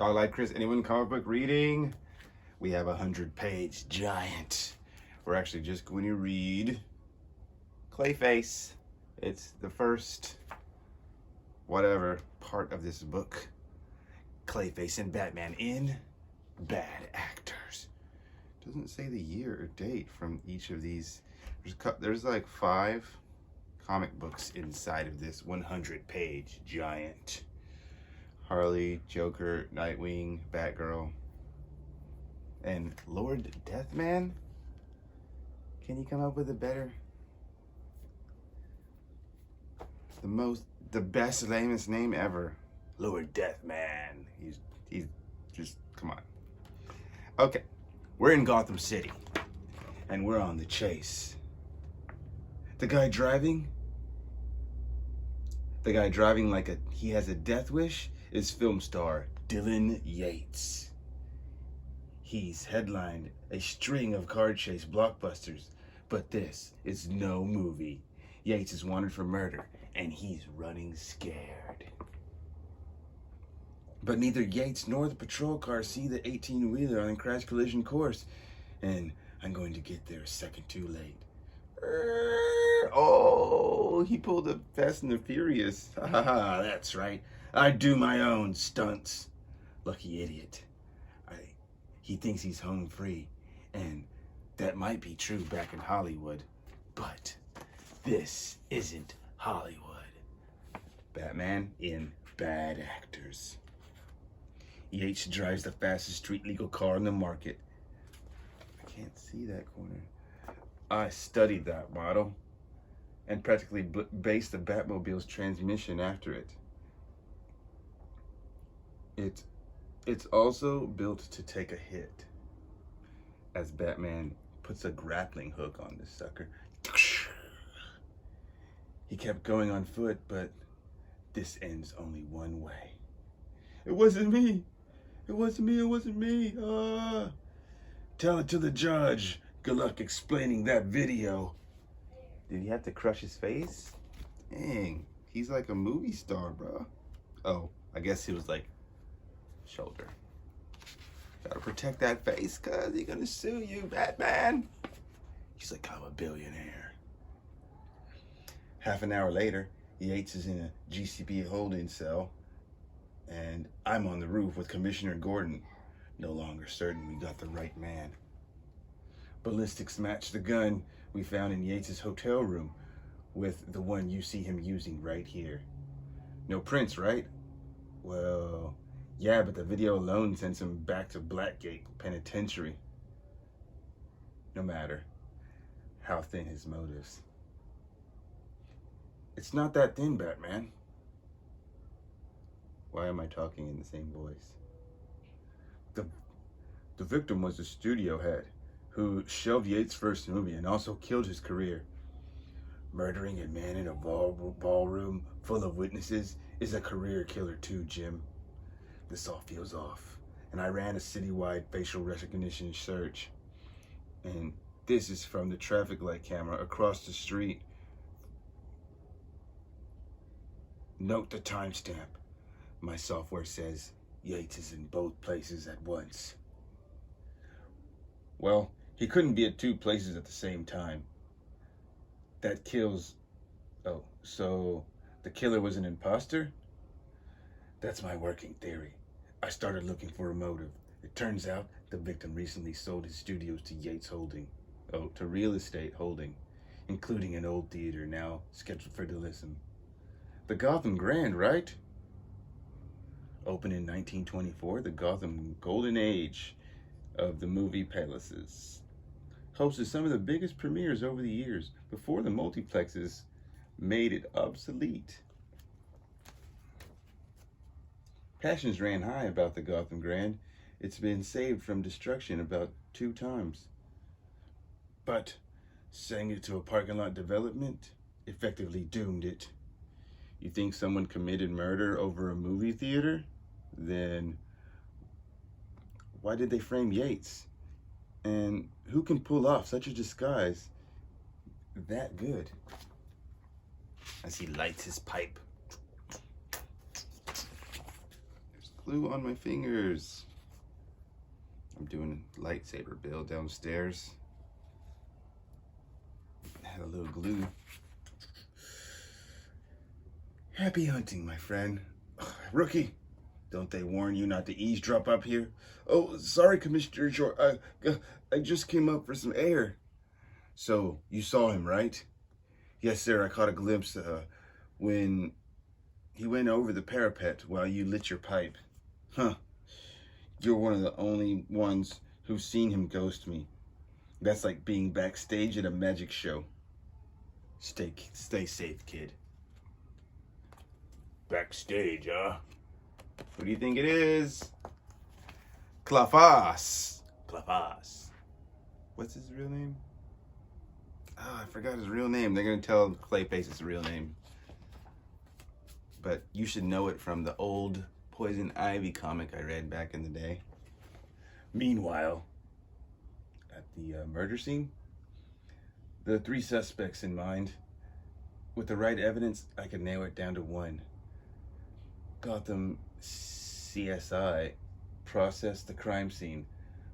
Dog like Chris, anyone comic book reading? We have a 100-page giant. We're actually just going to read Clayface. It's the first, whatever, part of this book. Clayface and Batman in Bad Actors. Doesn't say the year or date from each of these. There's like 5 comic books inside of this 100-page giant. Harley, Joker, Nightwing, Batgirl, and Lord Deathman? Can you come up with a better? The best, lamest name ever. Lord Deathman. He's just, come on. Okay, we're in Gotham City, and we're on the chase. The guy driving like he has a death wish is film star Dylan Yates. He's headlined a string of car chase blockbusters, but this is no movie. Yates is wanted for murder, and he's running scared. But neither Yates nor the patrol car see the 18-wheeler on a crash collision course, and I'm going to get there a second too late. Oh, he pulled a Fast and the Furious. Haha, that's right. I do my own stunts. Lucky idiot. He thinks he's home free, and that might be true back in Hollywood, but this isn't Hollywood. Batman in Bad Actors. Yates drives the fastest street legal car in the market. I can't see that corner. I studied that model and practically based the Batmobile's transmission after it. It's also built to take a hit, as Batman puts a grappling hook on this sucker. He kept going on foot, but this ends only one way. It wasn't me. It wasn't me. It wasn't me. Tell it to the judge. Good luck explaining that video. Did he have to crush his face? Dang, he's like a movie star, bro. Oh, I guess he was like, shoulder. Gotta protect that face, cuz he's gonna sue you, Batman. He's like, I'm a billionaire. Half an hour later, Yates is in a GCP holding cell, and I'm on the roof with Commissioner Gordon. No longer certain we got the right man. Ballistics match the gun we found in Yates's hotel room with the one you see him using right here. No prints, right? Well, yeah, but the video alone sends him back to Blackgate Penitentiary. No matter how thin his motives. It's not that thin, Batman. Why am I talking in the same voice? The victim was a studio head who shelved Yates' first movie and also killed his career. Murdering a man in a ballroom full of witnesses is a career killer too, Jim. This all feels off, and I ran a citywide facial recognition search. And this is from the traffic light camera across the street. Note the timestamp. My software says Yates is in both places at once. Well, he couldn't be at 2 places at the same time. That kills... Oh, so the killer was an imposter? That's my working theory. I started looking for a motive. It turns out the victim recently sold his studios to Yates Holding. Oh, to Real Estate Holding, including an old theater now scheduled for delism. The Gotham Grand, right? Opened in 1924, the Gotham Golden Age of the movie palaces. Hosted some of the biggest premieres over the years before the multiplexes made it obsolete. Passions ran high about the Gotham Grand. It's been saved from destruction about 2 times. But selling it to a parking lot development effectively doomed it. You think someone committed murder over a movie theater? Then why did they frame Yates? And who can pull off such a disguise that good? As he lights his pipe. There's glue on my fingers. I'm doing a lightsaber build downstairs. Had a little glue. Happy hunting, my friend. Rookie, don't they warn you not to eavesdrop up here? Oh, sorry, Commissioner Short. I just came up for some air. So, you saw him, right? Yes, sir, I caught a glimpse when he went over the parapet while you lit your pipe. Huh. You're one of the only ones who've seen him ghost me. That's like being backstage at a magic show. Stay safe, kid. Backstage, huh? Who do you think it is? Clayface. Clayface. What's his real name? Oh, I forgot his real name. They're gonna tell Clayface his real name. But you should know it from the old Poison Ivy comic I read back in the day. Meanwhile, at the murder scene, the 3 suspects in mind. With the right evidence, I could nail it down to 1. Gotham CSI processed the crime scene,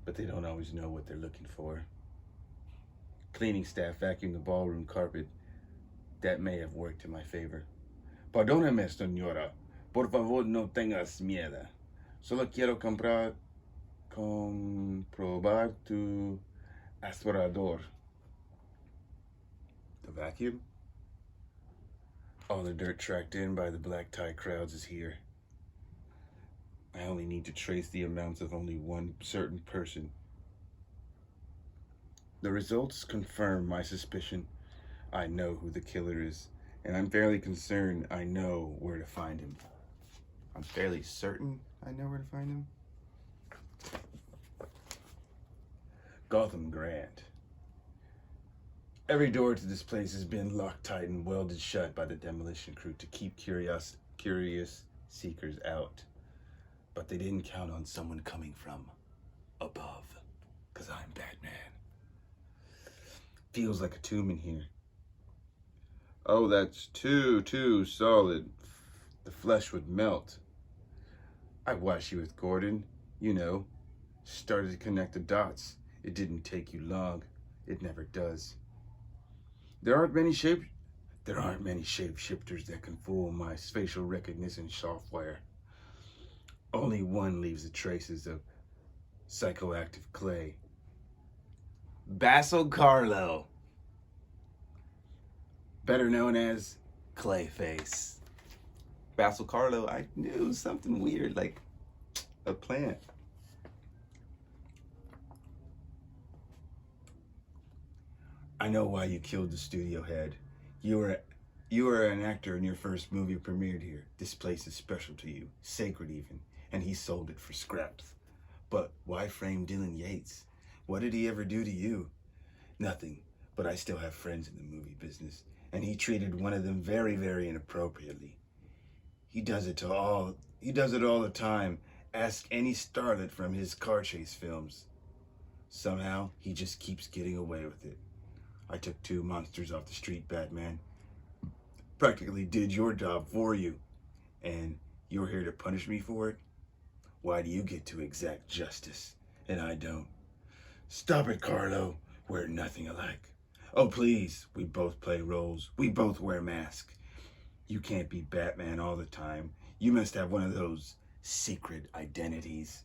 but they don't always know what they're looking for. Cleaning staff vacuumed the ballroom carpet. That may have worked in my favor. Perdóneme, señora. Por favor, no tengas miedo. Solo quiero comprobar tu aspirador. The vacuum? All the dirt tracked in by the black tie crowds is here. I only need to trace the amounts of only one certain person. The results confirm my suspicion. I know who the killer is, and I'm fairly concerned I know where to find him. I'm fairly certain I know where to find him. Gotham Grand. Every door to this place has been locked tight and welded shut by the demolition crew to keep curious seekers out. But they didn't count on someone coming from above, because I'm Batman. Feels like a tomb in here. Oh, that's too solid. The flesh would melt. I watched you with Gordon, started to connect the dots. It didn't take you long. It never does. There aren't many shapeshifters that can fool my facial recognition software. Only one leaves the traces of psychoactive clay. Basil Karlo, better known as Clayface. Basil Karlo, I knew something weird, like a plant. I know why you killed the studio head. You were an actor and your first movie premiered here. This place is special to you, sacred even, and he sold it for scraps. But why frame Dylan Yates? What did he ever do to you? Nothing, but I still have friends in the movie business, and he treated one of them very, very inappropriately. He does it all the time. Ask any starlet from his car chase films. Somehow, he just keeps getting away with it. I took 2 monsters off the street, Batman. Practically did your job for you. And you're here to punish me for it? Why do you get to exact justice, and I don't? Stop it, Karlo. We're nothing alike. Oh, please. We both play roles. We both wear masks. You can't be Batman all the time. You must have one of those secret identities.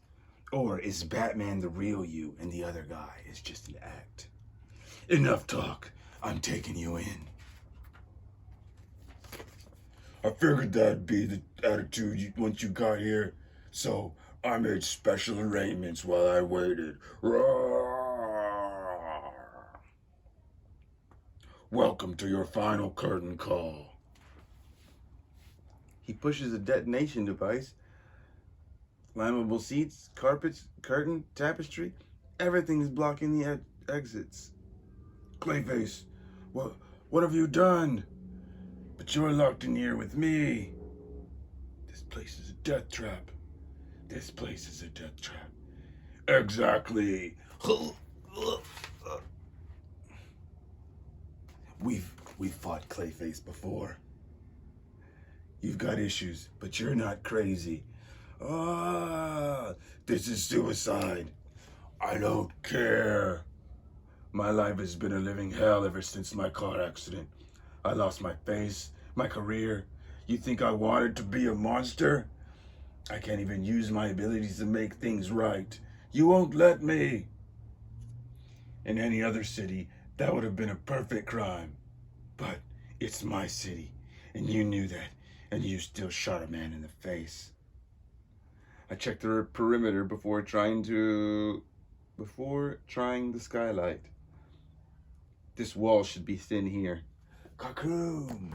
Or is Batman the real you and the other guy is just an act? Enough talk. I'm taking you in. I figured that'd be the attitude once you got here, so I made special arrangements while I waited. Roar. Welcome to your final curtain call. He pushes a detonation device. Flammable seats, carpets, curtain, tapestry. Everything is blocking the exits. Clayface, what have you done? But you're locked in here with me. This place is a death trap. This place is a death trap. Exactly. We've fought Clayface before. You've got issues, but you're not crazy. Ah, this is suicide. I don't care. My life has been a living hell ever since my car accident. I lost my face, my career. You think I wanted to be a monster? I can't even use my abilities to make things right. You won't let me. In any other city, that would have been a perfect crime. But it's my city, and you knew that, and you still shot a man in the face. I checked the perimeter before trying the skylight. This wall should be thin here. Cocoon!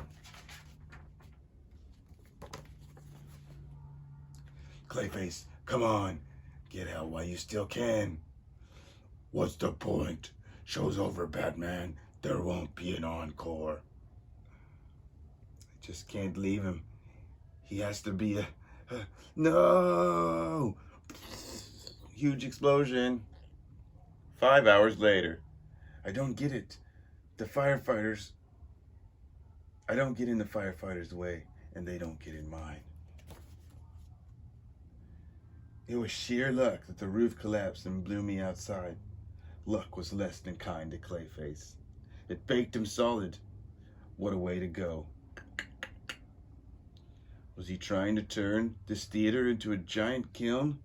Clayface, come on. Get out while you still can. What's the point? Show's over, Batman. There won't be an encore. I just can't leave him. He has to be No! Huge explosion. 5 hours later. I don't get it. I don't get in the firefighters' way, and they don't get in mine. It was sheer luck that the roof collapsed and blew me outside. Luck was less than kind to Clayface. It baked him solid. What a way to go. Was he trying to turn this theater into a giant kiln?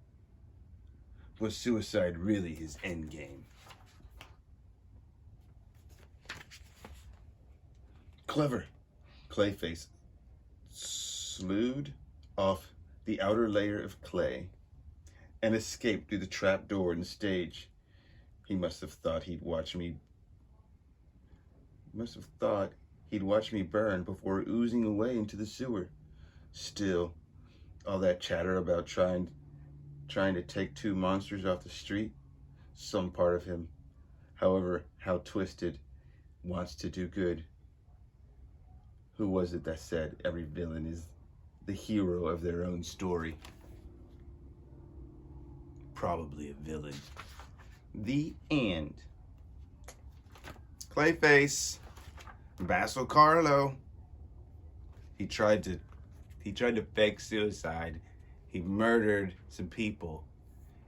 Was suicide really his endgame? Clever. Clayface slewed off the outer layer of clay and escaped through the trap door in the stage. He must have thought he'd watch me burn before oozing away into the sewer. Still, all that chatter about trying to take two monsters off the street, some part of him, however how twisted, wants to do good. Who was it that said every villain is the hero of their own story? Probably a villain. The end. Clayface, Basil Karlo. He tried to fake suicide. He murdered some people.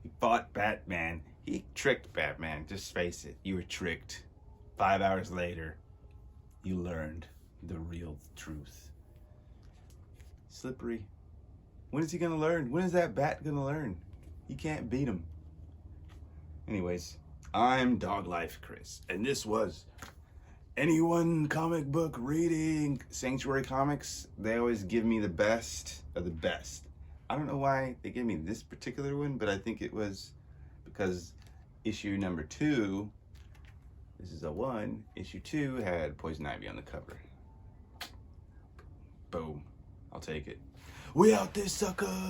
He fought Batman. He tricked Batman. Just face it, you were tricked. 5 hours later, you learned the real truth. Slippery. When is he gonna learn? When is that bat gonna learn? You can't beat him. Anyways, I'm Dog Life Chris, and this was NE1 comic book reading. Sanctuary Comics, they always give me the best of the best. I don't know why they gave me this particular one, but I think it was because issue number 2, this is a 1, issue 2 had Poison Ivy on the cover. Boom. I'll take it. We out this sucker!